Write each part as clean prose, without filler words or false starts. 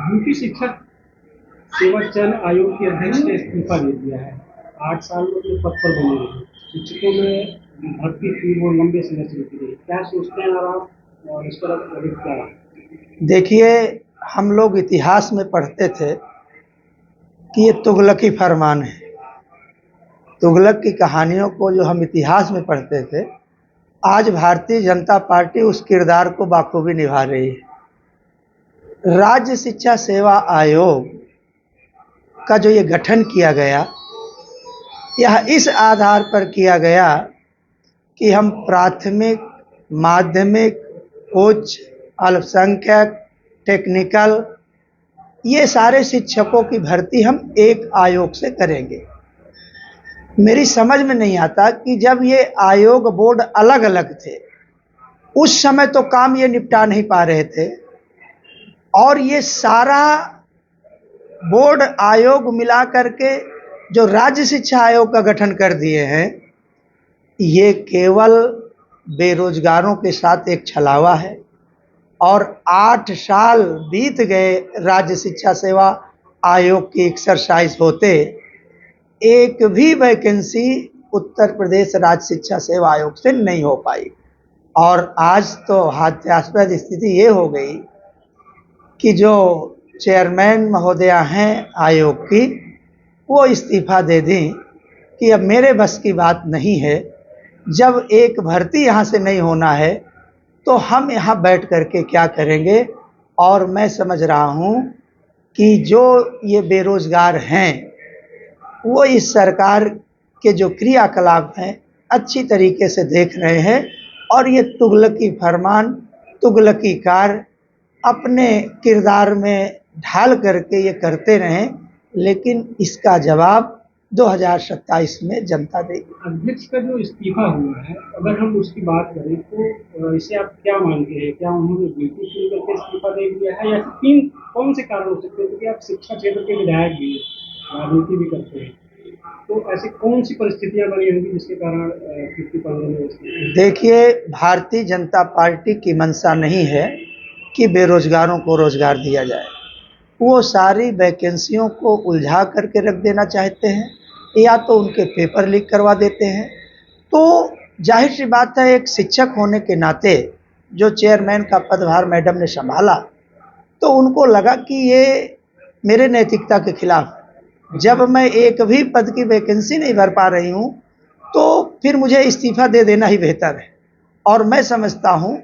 UP शिक्षक सेवा चयन आयोग के अध्यक्ष ने इस्तीफा दे दिया है। 8 साल में अपने पद पर बने रहे। शिक्षकों में भर्ती थी वो लंबे समय से रुकी रही। क्या सोचते हैं आप और इस पर अधिक क्या है? देखिए, हम लोग इतिहास में पढ़ते थे कि ये तुगलकी फरमान है। तुगलक की कहानियों को जो हम इतिहास में पढ़ते थे, आज भारतीय जनता पार्टी उस किरदार को बाखूबी निभा रही है। राज्य शिक्षा सेवा आयोग का जो ये गठन किया गया, यह इस आधार पर किया गया कि हम प्राथमिक, माध्यमिक, उच्च, अल्पसंख्यक, टेक्निकल, ये सारे शिक्षकों की भर्ती हम एक आयोग से करेंगे। मेरी समझ में नहीं आता कि जब ये आयोग बोर्ड अलग अलग थे, उस समय तो काम ये निपटा नहीं पा रहे थे, और ये सारा बोर्ड आयोग मिला करके जो राज्य शिक्षा आयोग का गठन कर दिए हैं, ये केवल बेरोजगारों के साथ एक छलावा है। और 8 साल बीत गए राज्य शिक्षा सेवा आयोग की एक्सरसाइज होते, एक भी वैकेंसी उत्तर प्रदेश राज्य शिक्षा सेवा आयोग से नहीं हो पाई। और आज तो हास्यास्पद स्थिति ये हो गई कि जो चेयरमैन महोदया हैं आयोग की, वो इस्तीफा दे दी कि अब मेरे बस की बात नहीं है। जब एक भर्ती यहाँ से नहीं होना है तो हम यहाँ बैठ कर के क्या करेंगे। और मैं समझ रहा हूँ कि जो ये बेरोजगार हैं वो इस सरकार के जो क्रियाकलाप हैं अच्छी तरीके से देख रहे हैं, और ये तुगलकी फरमान, तुगलकी कार्य अपने किरदार में ढाल करके ये करते रहें, लेकिन इसका जवाब 2027 में जनता देगी। अध्यक्ष का जो इस्तीफा हुआ है, अगर हम उसकी बात करें तो इसे आप क्या मानते हैं? क्या उन्होंने बिल्कुल सुन करके इस्तीफा दे दिया है, या फिर कौन से कारण हो सकते हैं? क्योंकि आप शिक्षा क्षेत्र के विधायक भी हैं, राजनीति भी करते हैं, तो ऐसी कौन सी परिस्थितियां बनी होंगी जिसके कारण इस्तीफा देने? देखिए, भारतीय जनता पार्टी की मंशा नहीं है कि बेरोजगारों को रोजगार दिया जाए। वो सारी वैकेंसियों को उलझा करके रख देना चाहते हैं, या तो उनके पेपर लीक करवा देते हैं। तो जाहिर सी बात है, एक शिक्षक होने के नाते जो चेयरमैन का पदभार मैडम ने संभाला, तो उनको लगा कि ये मेरे नैतिकता के खिलाफ, जब मैं एक भी पद की वैकेंसी नहीं भर पा रही हूँ तो फिर मुझे इस्तीफा दे देना ही बेहतर है। और मैं समझता हूँ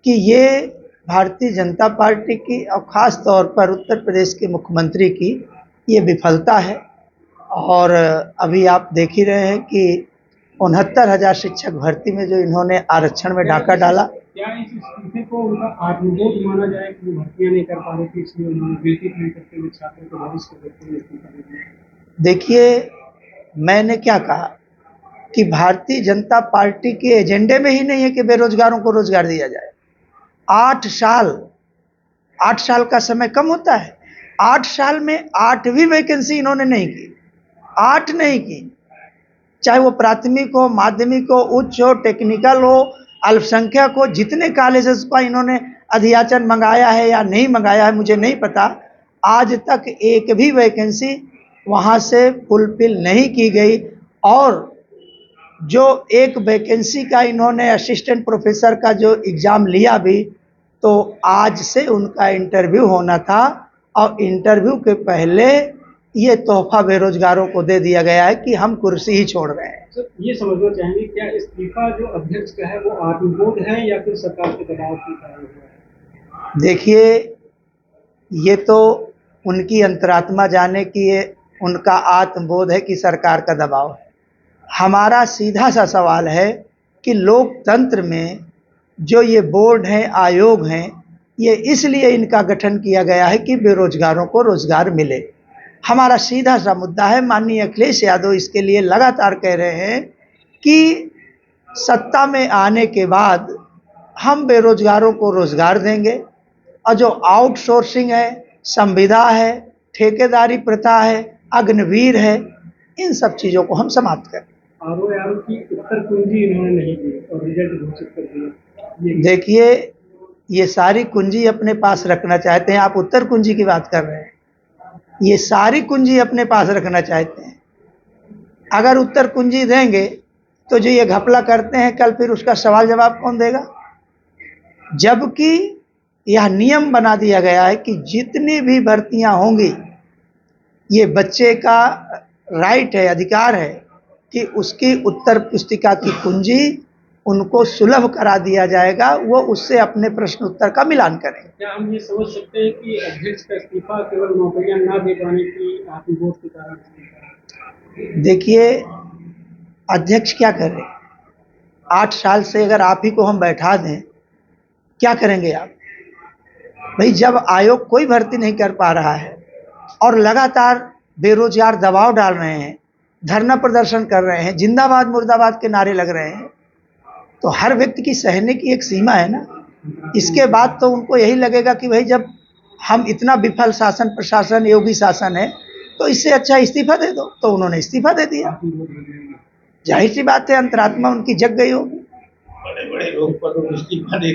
कि ये भारतीय जनता पार्टी की और ख़ास तौर पर उत्तर प्रदेश के मुख्यमंत्री की ये विफलता है। और अभी आप देख ही रहे हैं कि 69,000 शिक्षक भर्ती में जो इन्होंने आरक्षण में डाका डाला। क्या इस इस्तीफे को उनका आत्मबोध माना जाए कि वो भर्तियां नहीं कर पा रहे थे, इसलिए उन्होंने बेटी नहीं करते हुए छात्रों के भविष्य को देखते हुए इस्तीफा दे दिया? देखिए, मैंने क्या कहा कि भारतीय जनता पार्टी के एजेंडे में ही नहीं है कि बेरोजगारों को रोजगार दिया जाए। 8 साल, 8 साल का समय कम होता है? 8 साल में 8वीं वैकेंसी इन्होंने नहीं की, 8 नहीं की। चाहे वो प्राथमिक हो, माध्यमिक हो, उच्च हो, टेक्निकल हो, अल्पसंख्यक हो, जितने कॉलेजेस का इन्होंने अधियाचन मंगाया है या नहीं मंगाया है मुझे नहीं पता, आज तक एक भी वैकेंसी वहाँ से फुलफिल नहीं की गई। और जो एक वैकेंसी का इन्होंने असिस्टेंट प्रोफेसर का जो एग्ज़ाम लिया भी, तो आज से उनका इंटरव्यू होना था, और इंटरव्यू के पहले ये तोहफा बेरोजगारों को दे दिया गया है कि हम कुर्सी ही छोड़ रहे हैं। तो ये समझना चाहेंगे, क्या इस्तीफा जो अध्यक्ष का है वो आत्मबोध है या फिर सरकार के दबाव के कारण हुआ है? देखिए, ये तो उनकी अंतरात्मा जाने कि ये उनका आत्मबोध है कि सरकार का दबाव है। हमारा सीधा सा सवाल है कि लोकतंत्र में जो ये बोर्ड हैं, आयोग हैं, ये इसलिए इनका गठन किया गया है कि बेरोजगारों को रोजगार मिले। हमारा सीधा सा मुद्दा है। माननीय अखिलेश यादव इसके लिए लगातार कह रहे हैं कि सत्ता में आने के बाद हम बेरोजगारों को रोजगार देंगे, और जो आउटसोर्सिंग है, संविदा है, ठेकेदारी प्रथा है, अग्निवीर है, इन सब चीज़ों को हम समाप्त करें। आरओ की उत्तर कुंजी इन्होंने नहीं दी और रिजल्ट घोषित कर दिया। देखिए, ये सारी कुंजी अपने पास रखना चाहते हैं। आप उत्तर कुंजी की बात कर रहे हैं, ये सारी कुंजी अपने पास रखना चाहते हैं। अगर उत्तर कुंजी देंगे तो जो ये घपला करते हैं कल फिर उसका सवाल जवाब कौन देगा? जबकि यह नियम बना दिया गया है कि जितनी भी भर्तियां होंगी, ये बच्चे का राइट है, अधिकार है कि उसकी उत्तर पुस्तिका की कुंजी उनको सुलभ करा दिया जाएगा, वो उससे अपने प्रश्न उत्तर का मिलान करें। क्या हम ये समझ सकते हैं कि अध्यक्ष का इस्तीफा केवल नौकरियां ना दे पाने की आत्मबोध के कारण? देखिए, अध्यक्ष क्या करे? 8 साल से अगर आप ही को हम बैठा दें, क्या करेंगे आप? भाई, जब आयोग कोई भर्ती नहीं कर पा रहा है और लगातार बेरोजगार दबाव डाल रहे हैं, धरना प्रदर्शन कर रहे हैं, जिंदाबाद मुर्दाबाद के नारे लग रहे हैं, तो हर व्यक्ति की सहने की एक सीमा है ना। इसके बाद तो उनको यही लगेगा कि भाई जब हम इतना विफल शासन प्रशासन योगी शासन है तो इससे अच्छा इस्तीफा दे दो। तो उन्होंने इस्तीफा दे दिया। जाहिर सी बात है, अंतरात्मा उनकी जग गई होगी। बड़े बड़े लोग पर इस्तीफा दे